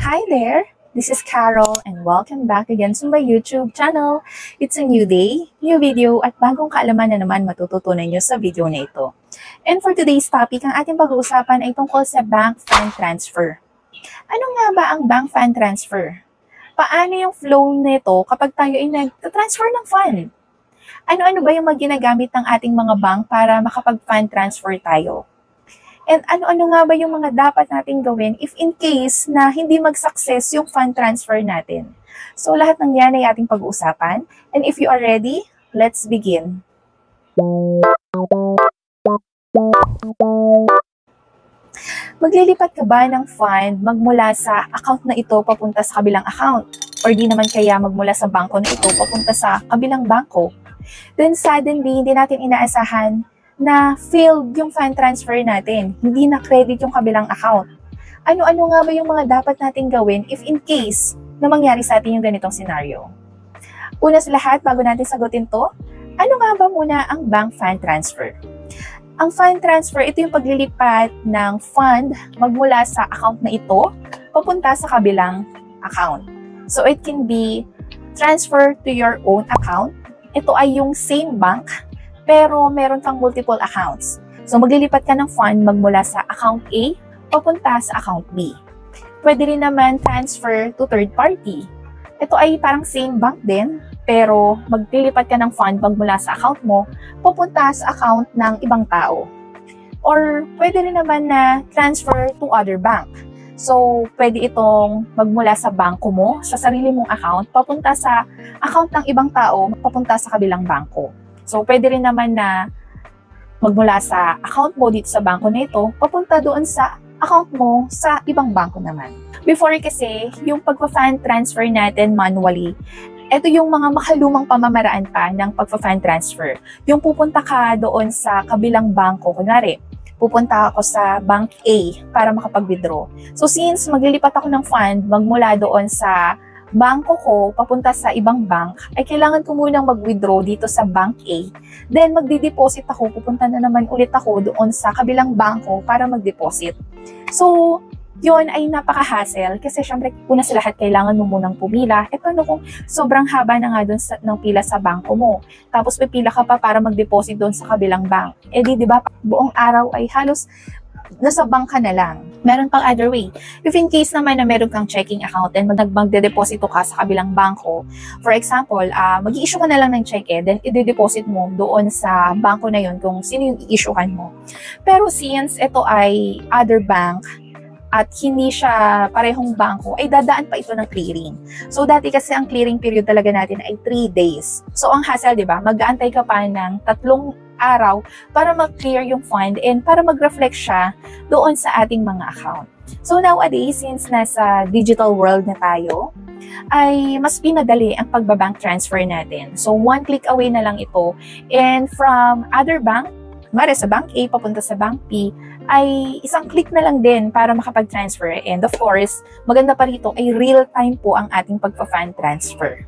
Hi there! This is Carol and welcome back again to my YouTube channel. It's a new day, new video at bagong kaalaman na naman matututunan nyo sa video na ito. And for today's topic, ang ating pag-uusapan ay tungkol sa bank fund transfer. Ano nga ba ang bank fund transfer? Paano yung flow nito kapag tayo ay nag-transfer ng fund? Ano-ano ba yung ginagamit ng ating mga bank para makapag-fund transfer tayo? And ano-ano nga ba yung mga dapat nating gawin if in case na hindi mag-success yung fund transfer natin? So lahat ng yan ay ating pag-uusapan. And if you are ready, let's begin. Maglilipat ka ba ng fund magmula sa account na ito papunta sa kabilang account? Or di naman kaya magmula sa bangko na ito papunta sa kabilang bangko? Then suddenly, hindi natin inaasahan na failed yung fund transfer natin. Hindi na credit yung kabilang account. Ano-ano nga ba yung mga dapat nating gawin if in case na mangyari sa atin yung ganitong scenario? Una sa lahat, bago natin sagutin to, ano nga ba muna ang bank fund transfer? Ang fund transfer, ito yung paglilipat ng fund magmula sa account na ito papunta sa kabilang account. So it can be transfer to your own account. Ito ay yung same bank pero meron kang multiple accounts. So maglilipat ka ng fund magmula sa account A papunta sa account B. Pwede rin naman transfer to third party. Ito ay parang same bank din, pero maglilipat ka ng fund magmula sa account mo papunta sa account ng ibang tao. Or pwede rin naman na transfer to other bank. So pwede itong magmula sa bangko mo, sa sarili mong account, papunta sa account ng ibang tao, papunta sa kabilang bangko. So, pwede rin naman na magmula sa account mo dito sa bangko na ito, papunta doon sa account mo sa ibang bangko naman. Before kasi, yung pagpa-fund transfer natin manually, ito yung mga makalumang pamamaraan pa ng pagpa-fund transfer. Yung pupunta ka doon sa kabilang bangko, kunwari, pupunta ako sa bank A para makapag-withdraw. So, since maglilipat ako ng fund magmula doon sa bangko ko papunta sa ibang bank, ay kailangan ko munang mag-withdraw dito sa bank A. Then magdi-deposit ako, pupunta na naman ulit ako doon sa kabilang bangko para mag-deposit. So, yun ay napaka-hassle kasi syempre una sa lahat kailangan mo munang pumila. E paano kung sobrang haba na nga doon ng pila sa bangko mo? Tapos pipila ka pa para mag-deposit doon sa kabilang bank. E di ba, buong araw ay halos nasa bank ka na lang. Meron pang other way. If in case naman na meron kang checking account and magde-deposito ka sa kabilang bangko, for example, mag-i-issue ka na lang ng cheque, then i-deposit mo doon sa bangko na yun kung sino yung i-issuehan mo. Pero since ito ay other bank, at hindi siya parehong bangko, ay dadaan pa ito ng clearing. So, dati kasi ang clearing period talaga natin ay 3 days. So, ang hassle, di ba? Mag-aantay ka pa ng 3 araw para mag-clear yung fund and para mag-reflect siya doon sa ating mga account. So, nowadays, since nasa digital world na tayo, ay mas pinadali ang pagbabank transfer natin. So, 1 click away na lang ito. And from other bank, sa bank A papunta sa bank B, ay isang click na lang din para makapag-transfer. And of course, maganda pa rito ay real-time po ang ating pagpa-fund transfer.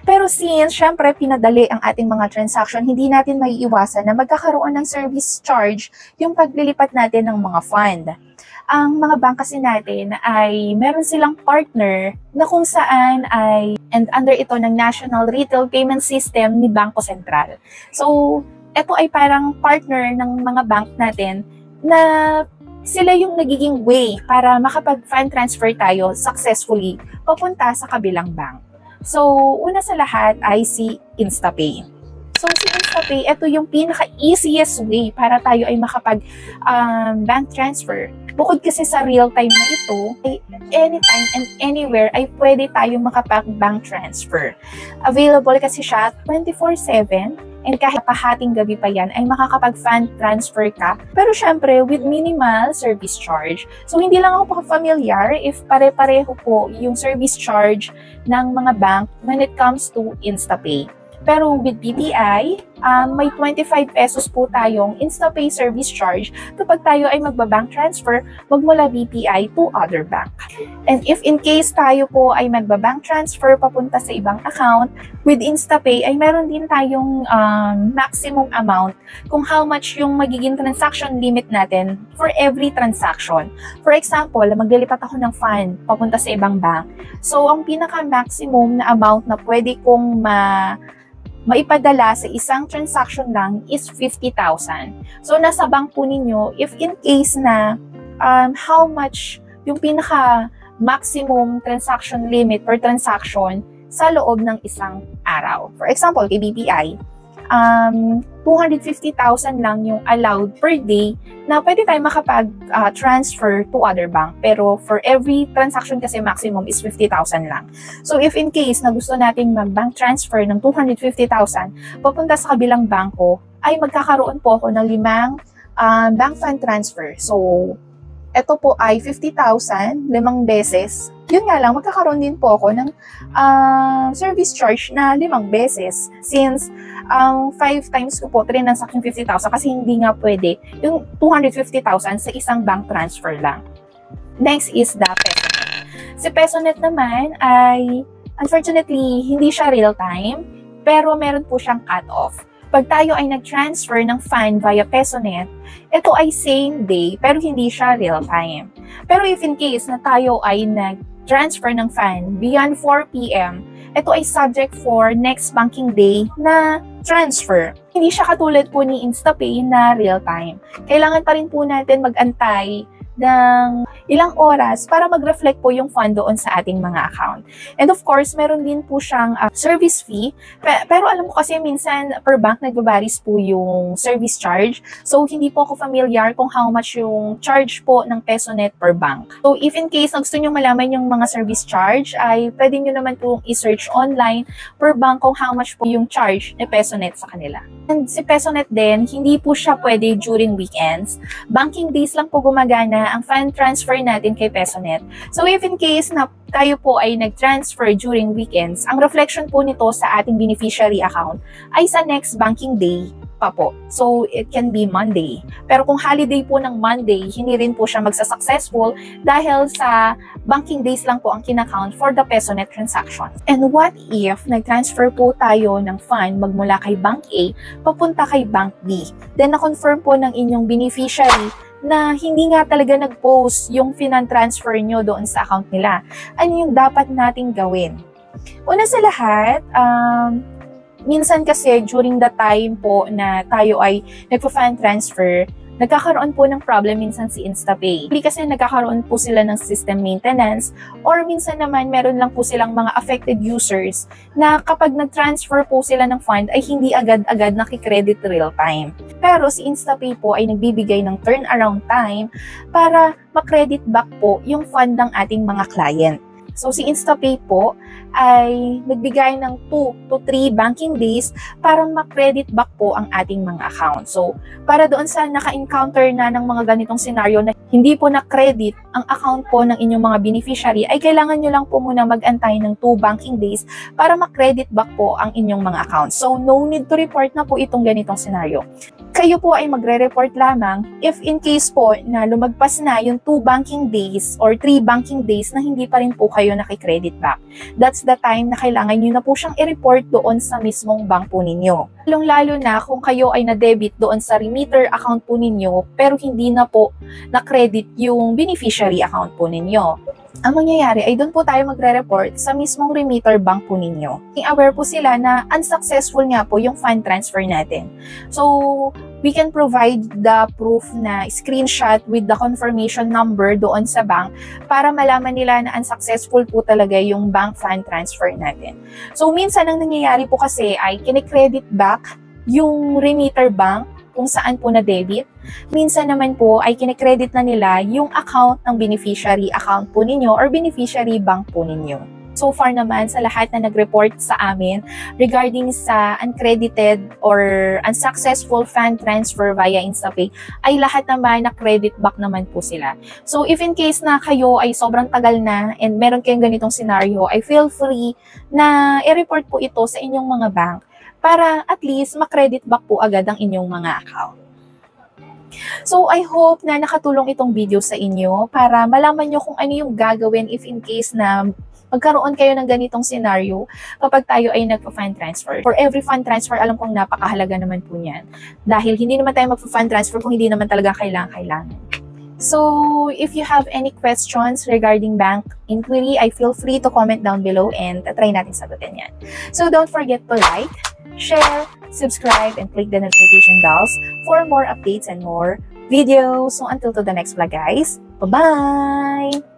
Pero since, syempre, pinadali ang ating mga transaction, hindi natin maiiwasan na magkakaroon ng service charge yung paglilipat natin ng mga fund. Ang mga bank kasi natin ay meron silang partner na kung saan ay, and under ito ng National Retail Payment System ni Bangko Sentral. So, ito ay parang partner ng mga bank natin na sila yung nagiging way para makapag-fund transfer tayo successfully papunta sa kabilang bank. So, una sa lahat ay si InstaPay. So, si InstaPay, ito yung pinaka-easiest way para tayo ay makapag-bank transfer. Bukod kasi sa real-time na ito, ay anytime and anywhere ay pwede tayong makapag-bank transfer. Available kasi siya 24/7 and kahit pahating gabi pa yan ay makakapag-fund transfer ka. Pero syempre, with minimal service charge. So, hindi lang ako familiar if pare-pareho po yung service charge ng mga bank when it comes to InstaPay. Pero with BPI, may 25 pesos po tayong InstaPay service charge kapag tayo ay magbabank transfer magmula BPI to other bank. And if in case tayo po ay magbabank transfer papunta sa ibang account, with InstaPay ay meron din tayong maximum amount kung how much yung magiging transaction limit natin for every transaction. For example, maglilipat ako ng fund papunta sa ibang bank. So, ang pinaka-maximum na amount na pwede kong maipadala sa isang transaction lang is 50,000. So, nasa bank po ninyo, if in case na how much yung pinaka-maximum transaction limit per transaction sa loob ng isang araw. For example, kay BPI, 250,000 lang yung allowed per day na pwede tayo makapag-transfer to other bank. Pero for every transaction kasi maximum is 50,000 lang. So if in case na gusto nating mag-bank transfer ng 250,000 papunta sa kabilang bangko, ay magkakaroon po ako ng 5 bank fund transfer. So ito po ay 50,000, 5 beses. Yun nga lang, magkakaroon din po ako ng service charge na 5 beses. Since 5 times ko po, trinansak yung 50,000 kasi hindi nga pwede yung 250,000 sa isang bank transfer lang. Next is the PesoNet. Si PesoNet naman ay, unfortunately, hindi siya real-time, pero meron po siyang cut-off. Pag tayo ay nag-transfer ng fund via PesoNet, ito ay same day pero hindi siya real-time. Pero if in case na tayo ay nag-transfer ng fund beyond 4 p.m., ito ay subject for next banking day na transfer. Hindi siya katulad po ni InstaPay na real-time. Kailangan pa rin po natin mag-antay ng ilang oras para mag-reflect po yung fund doon sa ating mga account. And of course, meron din po siyang service fee. Pero alam ko kasi minsan per bank nagbabaris po yung service charge. So, hindi po ako familiar kung how much yung charge po ng PesoNet per bank. So, if in case na gusto nyo malaman yung mga service charge, ay pwede nyo naman po i-search online per bank kung how much po yung charge ni PesoNet sa kanila. And si PesoNet din, hindi po siya pwede during weekends. Banking days lang po gumagana ang fund transfer natin kay PesoNet. So if in case na tayo po ay nag-transfer during weekends, ang reflection po nito sa ating beneficiary account ay sa next banking day pa po. So it can be Monday. Pero kung holiday po ng Monday, hindi rin po siya magsa-successful dahil sa banking days lang po ang kinakount for the PesoNet transaction. And what if nag-transfer po tayo ng fund magmula kay Bank A papunta kay Bank B? Then na-confirm po ng inyong beneficiary na hindi nga talaga nag-post yung finan-transfer nyo doon sa account nila. Ano yung dapat nating gawin? Una sa lahat, minsan kasi during the time po na tayo ay nagpa-fund transfer, nagkakaroon po ng problem minsan si InstaPay. Hindi kasi nagkakaroon po sila ng system maintenance or minsan naman meron lang po silang mga affected users na kapag nag-transfer po sila ng fund ay hindi agad-agad nakikredit real time. Pero si InstaPay po ay nagbibigay ng turnaround time para makredit back po yung fund ng ating mga client. So si InstaPay po ay nagbigay ng 2 to 3 banking days para ma-credit back po ang ating mga account. So para doon sa naka-encounter na ng mga ganitong scenario na hindi po na-credit ang account po ng inyong mga beneficiary, ay kailangan nyo lang po muna mag-antay ng 2 banking days para ma-credit back po ang inyong mga accounts. So no need to report na po itong ganitong scenario. Kayo po ay magre-report lamang if in case po na lumagpas na yung 2 banking days or 3 banking days na hindi pa rin po kayo nakikredit back. That's the time na kailangan nyo na po siyang i-report doon sa mismong bank po ninyo. Lalo na kung kayo ay na-debit doon sa remitter account po ninyo pero hindi na po na-credit yung beneficiary account po ninyo. Ang mangyayari ay doon po tayo magre-report sa mismong remitter bank po ninyo. Aware po sila na unsuccessful nga po yung fund transfer natin. So, we can provide the proof na screenshot with the confirmation number doon sa bank para malaman nila na unsuccessful po talaga yung bank fund transfer natin. So, minsan ang nangyayari po kasi ay kinikredit back yung remitter bank kung saan po na-debit. Minsan naman po ay kinikredit na nila yung account ng beneficiary account po ninyo or beneficiary bank po ninyo. So far naman sa lahat na nag-report sa amin regarding sa uncredited or unsuccessful fund transfer via InstaPay, ay lahat naman na credit back naman po sila. So if in case na kayo ay sobrang tagal na and meron kayong ganitong scenario, ay feel free na i-report po ito sa inyong mga bank para at least ma-credit back po agad ang inyong mga account. So, I hope na nakatulong itong video sa inyo para malaman nyo kung ano yung gagawin if in case na magkaroon kayo ng ganitong scenario kapag tayo ay nagpa-fund transfer. For every fund transfer, alam kong napakahalaga naman po niyan. Dahil hindi naman tayo magpa-fund transfer kung hindi naman talaga kailangan. So, if you have any questions regarding bank inquiry, I feel free to comment down below and try natin sagutin yan. So, don't forget to like, share, subscribe, and click the notification bells for more updates and more videos. So, until to the next vlog, guys. Bye-bye!